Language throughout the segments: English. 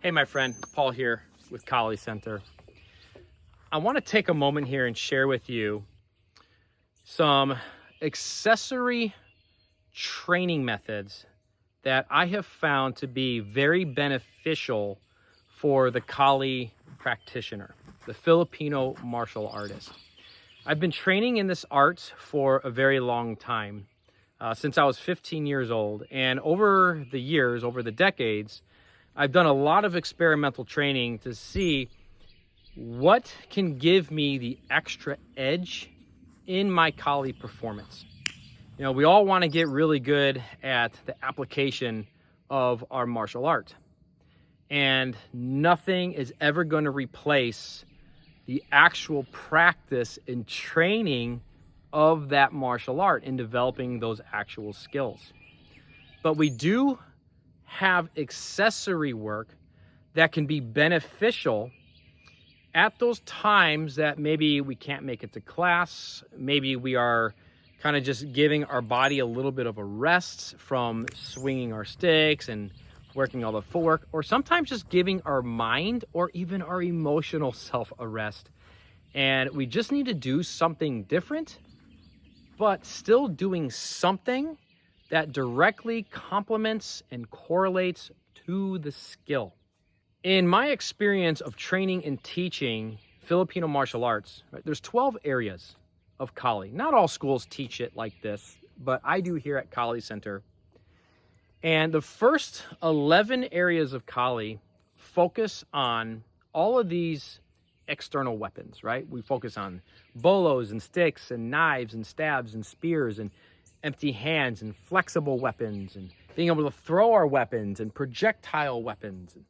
Hey, my friend, Paul here with Kali Center. I want to take a moment here and share with you some accessory training methods that I have found to be very beneficial for the Kali practitioner, the Filipino martial artist. I've been training in this art for a very long time, since I was 15 years old. And over the years, over the decades, I've done a lot of experimental training to see what can give me the extra edge in my Kali performance. You know, we all want to get really good at the application of our martial art. And nothing is ever going to replace the actual practice and training of that martial art in developing those actual skills. But we do have accessory work that can be beneficial at those times that maybe we can't make it to class. Maybe we are kind of just giving our body a little bit of a rest from swinging our sticks and working all the footwork, or sometimes just giving our mind or even our emotional self a rest. And we just need to do something different, but still doing something that directly complements and correlates to the skill. In my experience of training and teaching Filipino martial arts, right, there's 12 areas of Kali. Not all schools teach it like this, but I do here at Kali Center. And the first 11 areas of Kali focus on all of these external weapons, right? We focus on bolos and sticks and knives and stabs and spears and empty hands and flexible weapons and being able to throw our weapons and projectile weapons and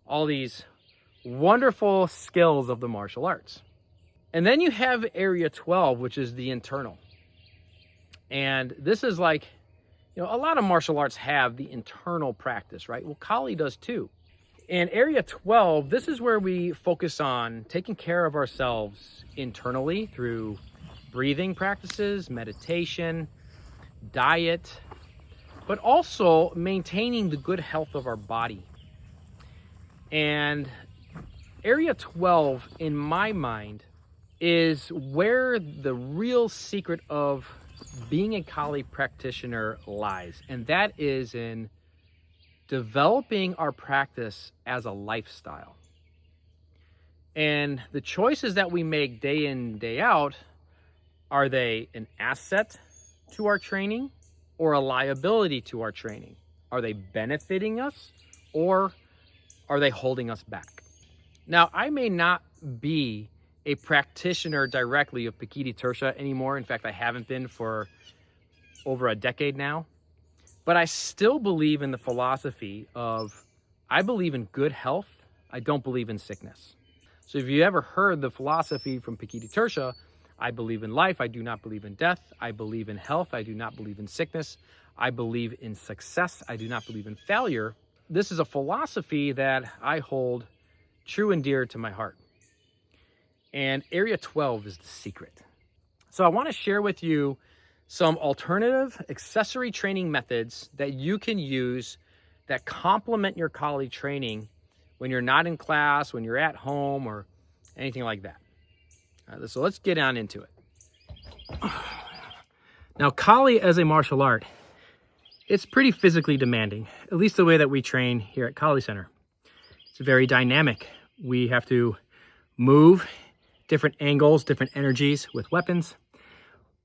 all these wonderful skills of the martial arts. And then you have area 12, which is the internal. And this is like, you know, a lot of martial arts have the internal practice, right? Well, Kali does too. In area 12, this is where we focus on taking care of ourselves internally through breathing practices, meditation, diet, but also maintaining the good health of our body. And area 12, in my mind, is where the real secret of being a Kali practitioner lies. And that is in developing our practice as a lifestyle. And the choices that we make day in, day out, are they an asset to our training or a liability to our training? Are they benefiting us or are they holding us back? Now, I may not be a practitioner directly of Pikiti Tertia anymore. In fact, I haven't been for over a decade now. But I still believe in the philosophy of, I believe in good health. I don't believe in sickness. So if you ever heard the philosophy from Pikiti Tertia, I believe in life, I do not believe in death. I believe in health, I do not believe in sickness. I believe in success, I do not believe in failure. This is a philosophy that I hold true and dear to my heart. And area 12 is the secret. So I want to share with you some alternative accessory training methods that you can use that complement your Kali training when you're not in class, when you're at home, or anything like that. So let's get on into it. Now, Kali as a martial art, it's pretty physically demanding, at least the way that we train here at Kali Center. It's very dynamic. We have to move different angles, different energies with weapons.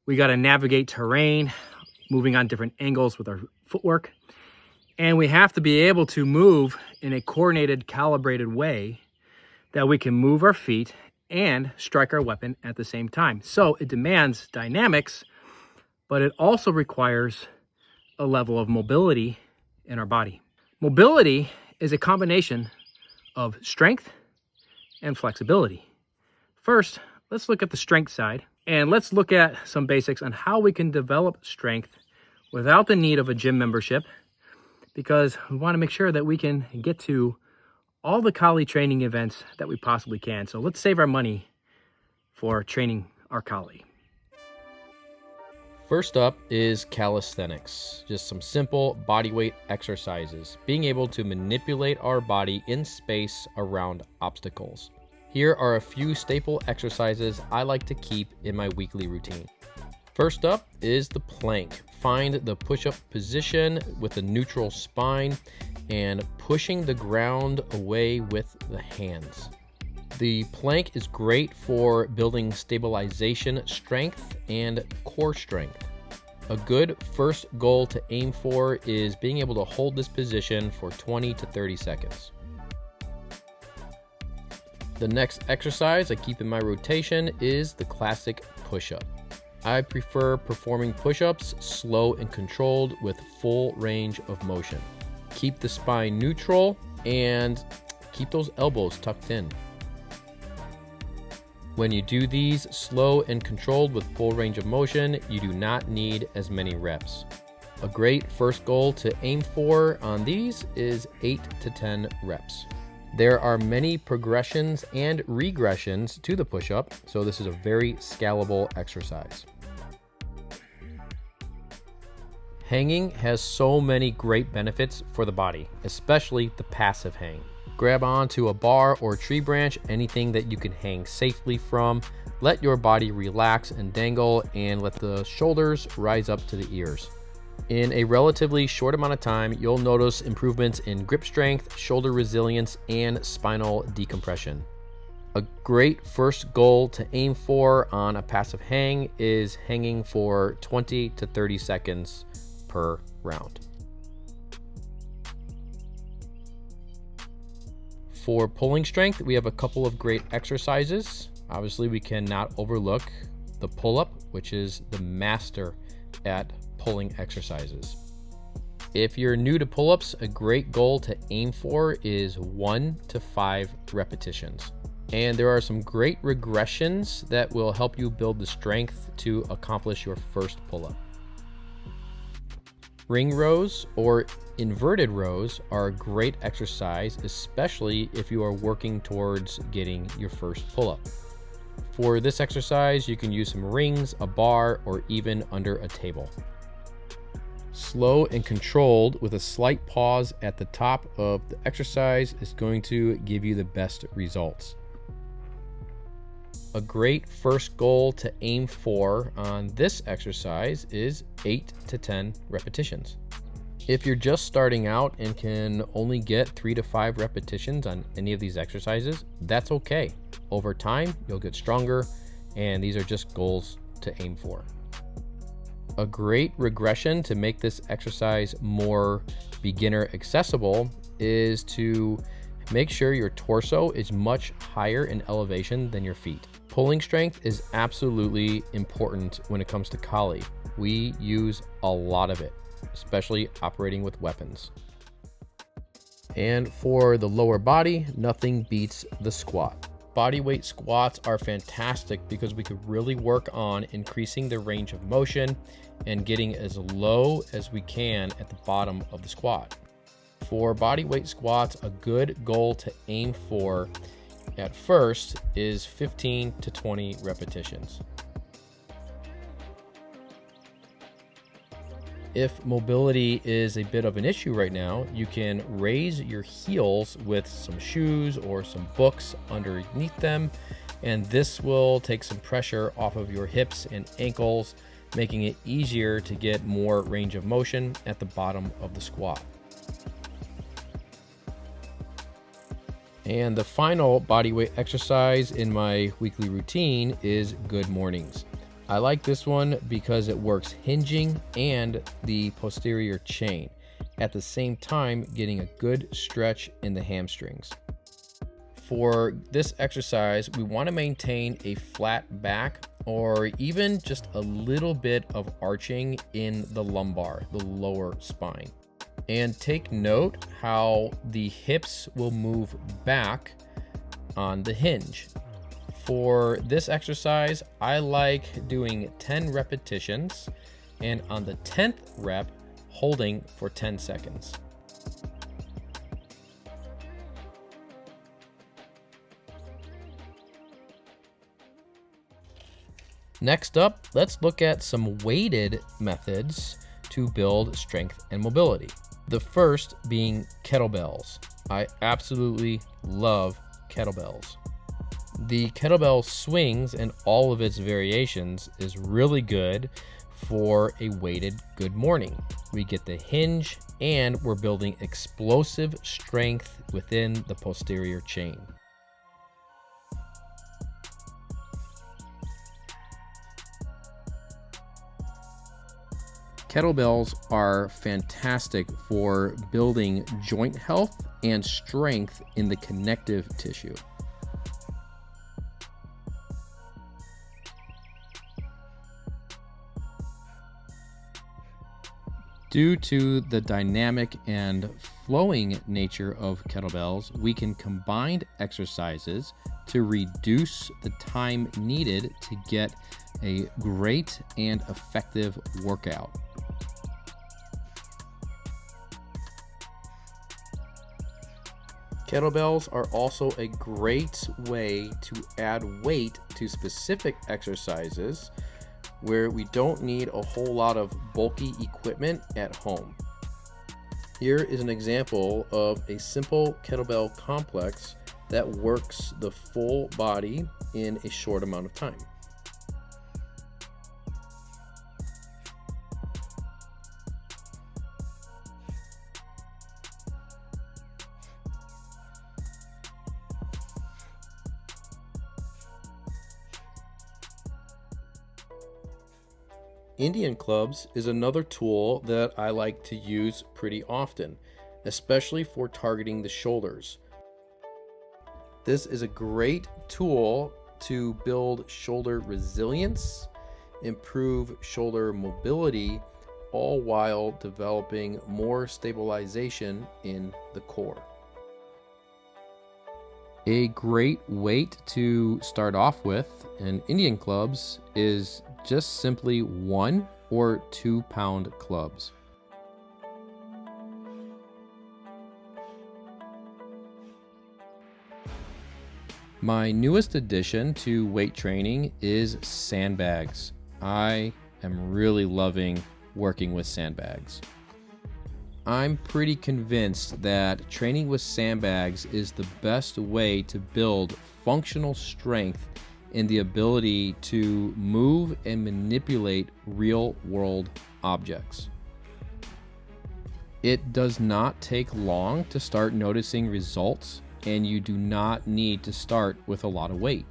We got to navigate terrain, moving on different angles with our footwork. And we have to be able to move in a coordinated, calibrated way that we can move our feet and strike our weapon at the same time. So it demands dynamics, but it also requires a level of mobility in our body. Mobility is a combination of strength and flexibility. First, let's look at the strength side, and let's look at some basics on how we can develop strength without the need of a gym membership, because we want to make sure that we can get to all the Kali training events that we possibly can. So let's save our money for training our Kali. First up is calisthenics, just some simple bodyweight exercises, being able to manipulate our body in space around obstacles. Here are a few staple exercises I like to keep in my weekly routine. First up is the plank. Find the push-up position with a neutral spine and pushing the ground away with the hands. The plank is great for building stabilization, strength, and core strength. A good first goal to aim for is being able to hold this position for 20 to 30 seconds. The next exercise I keep in my rotation is the classic push-up. I prefer performing push-ups slow and controlled with full range of motion. Keep the spine neutral and keep those elbows tucked in. When you do these slow and controlled with full range of motion, you do not need as many reps. A great first goal to aim for on these is 8 to 10 reps. There are many progressions and regressions to the push-up, so this is a very scalable exercise. Hanging has so many great benefits for the body, especially the passive hang. Grab onto a bar or tree branch, anything that you can hang safely from. Let your body relax and dangle and let the shoulders rise up to the ears. In a relatively short amount of time, you'll notice improvements in grip strength, shoulder resilience, and spinal decompression. A great first goal to aim for on a passive hang is hanging for 20 to 30 seconds per round. For pulling strength, we have a couple of great exercises. Obviously, we cannot overlook the pull-up, which is the master at pulling exercises. If you're new to pull-ups, a great goal to aim for is 1 to 5 repetitions. And there are some great regressions that will help you build the strength to accomplish your first pull-up. Ring rows or inverted rows are a great exercise, especially if you are working towards getting your first pull-up. For this exercise, you can use some rings, a bar, or even under a table. Slow and controlled with a slight pause at the top of the exercise is going to give you the best results. A great first goal to aim for on this exercise is 8 to 10 repetitions. If you're just starting out and can only get 3 to 5 repetitions on any of these exercises, that's okay. Over time, you'll get stronger, and these are just goals to aim for. A great regression to make this exercise more beginner accessible is to make sure your torso is much higher in elevation than your feet. Pulling strength is absolutely important when it comes to Kali. We use a lot of it, especially operating with weapons. And for the lower body, nothing beats the squat. Bodyweight squats are fantastic because we could really work on increasing the range of motion and getting as low as we can at the bottom of the squat. For bodyweight squats, a good goal to aim for at first is 15 to 20 repetitions. If mobility is a bit of an issue right now, you can raise your heels with some shoes or some books underneath them, and this will take some pressure off of your hips and ankles, making it easier to get more range of motion at the bottom of the squat. And the final bodyweight exercise in my weekly routine is good mornings. I like this one because it works hinging and the posterior chain, at the same time getting a good stretch in the hamstrings. For this exercise, we want to maintain a flat back or even just a little bit of arching in the lumbar, the lower spine. And take note how the hips will move back on the hinge. For this exercise, I like doing 10 repetitions and on the 10th rep, holding for 10 seconds. Next up, let's look at some weighted methods to build strength and mobility. The first being kettlebells. I absolutely love kettlebells. The kettlebell swings and all of its variations is really good for a weighted good morning. We get the hinge and we're building explosive strength within the posterior chain. Kettlebells are fantastic for building joint health and strength in the connective tissue. Due to the dynamic and flowing nature of kettlebells, we can combine exercises to reduce the time needed to get a great and effective workout. Kettlebells are also a great way to add weight to specific exercises where we don't need a whole lot of bulky equipment at home. Here is an example of a simple kettlebell complex that works the full body in a short amount of time. Indian clubs is another tool that I like to use pretty often, especially for targeting the shoulders. This is a great tool to build shoulder resilience, improve shoulder mobility, all while developing more stabilization in the core. A great weight to start off with in Indian clubs is just simply 1 or 2 pound clubs. My newest addition to weight training is sandbags. I am really loving working with sandbags. I'm pretty convinced that training with sandbags is the best way to build functional strength and the ability to move and manipulate real-world objects. It does not take long to start noticing results, and you do not need to start with a lot of weight.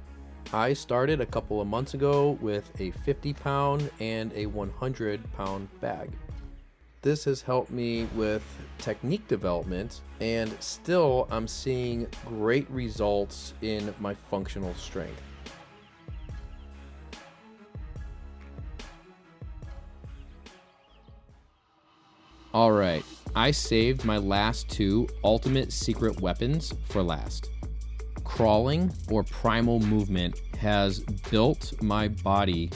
I started a couple of months ago with a 50-pound and a 100-pound bag. This has helped me with technique development, and still I'm seeing great results in my functional strength. All right, I saved my last 2 ultimate secret weapons for last. Crawling or primal movement has built my body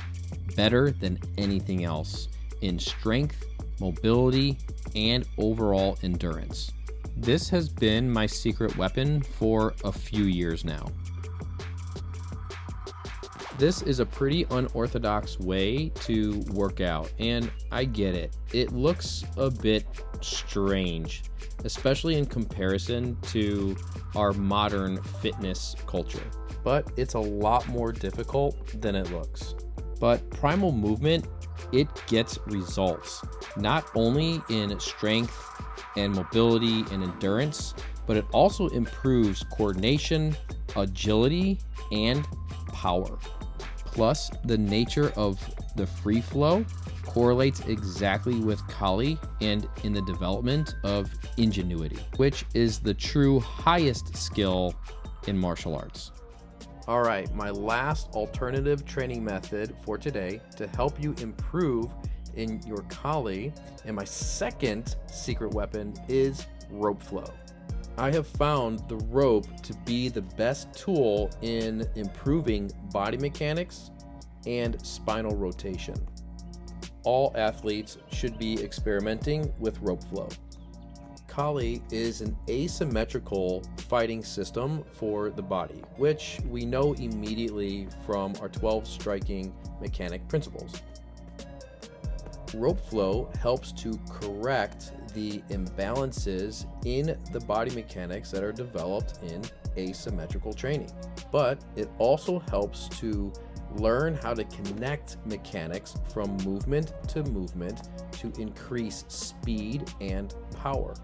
better than anything else in strength, mobility, and overall endurance. This has been my secret weapon for a few years now. This is a pretty unorthodox way to work out, and I get it. It looks a bit strange, especially in comparison to our modern fitness culture. But it's a lot more difficult than it looks. But primal movement, it gets results, not only in strength and mobility and endurance, but it also improves coordination, agility, and power. Plus, the nature of the free flow correlates exactly with Kali and in the development of ingenuity, which is the true highest skill in martial arts. All right, my last alternative training method for today to help you improve in your Kali, and my second secret weapon is rope flow. I have found the rope to be the best tool in improving body mechanics and spinal rotation. All athletes should be experimenting with rope flow. Kali is an asymmetrical fighting system for the body, which we know immediately from our 12 striking mechanic principles. Rope flow helps to correct the imbalances in the body mechanics that are developed in asymmetrical training, but it also helps to learn how to connect mechanics from movement to increase speed and power.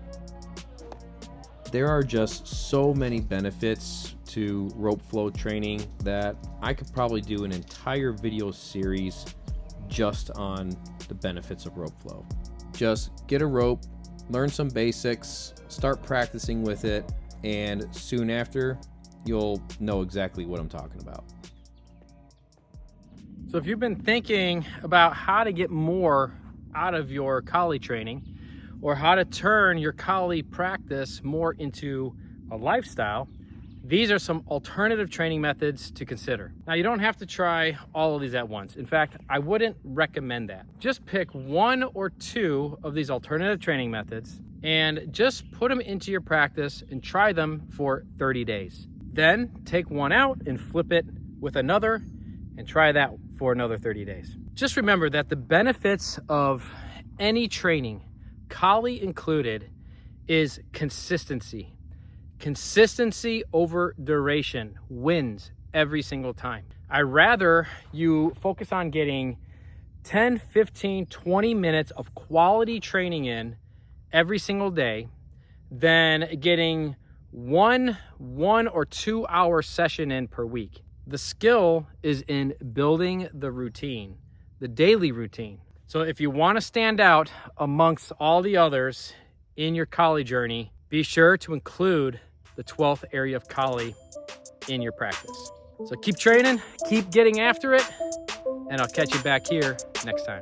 There are just so many benefits to rope flow training that I could probably do an entire video series just on the benefits of rope flow. Just get a rope, learn some basics, start practicing with it, and soon after, you'll know exactly what I'm talking about. So if you've been thinking about how to get more out of your Kali training, or how to turn your Kali practice more into a lifestyle, these are some alternative training methods to consider. Now, you don't have to try all of these at once. In fact, I wouldn't recommend that. Just pick one or two of these alternative training methods and just put them into your practice and try them for 30 days. Then take one out and flip it with another and try that for another 30 days. Just remember that the benefits of any training, Kali included, is consistency. Consistency over duration wins every single time. I'd rather you focus on getting 10, 15, 20 minutes of quality training in every single day than getting one or 2 hour session in per week. The skill is in building the routine, the daily routine. So if you want to stand out amongst all the others in your Kali journey, be sure to include the 12th area of Kali in your practice. So keep training, keep getting after it, and I'll catch you back here next time.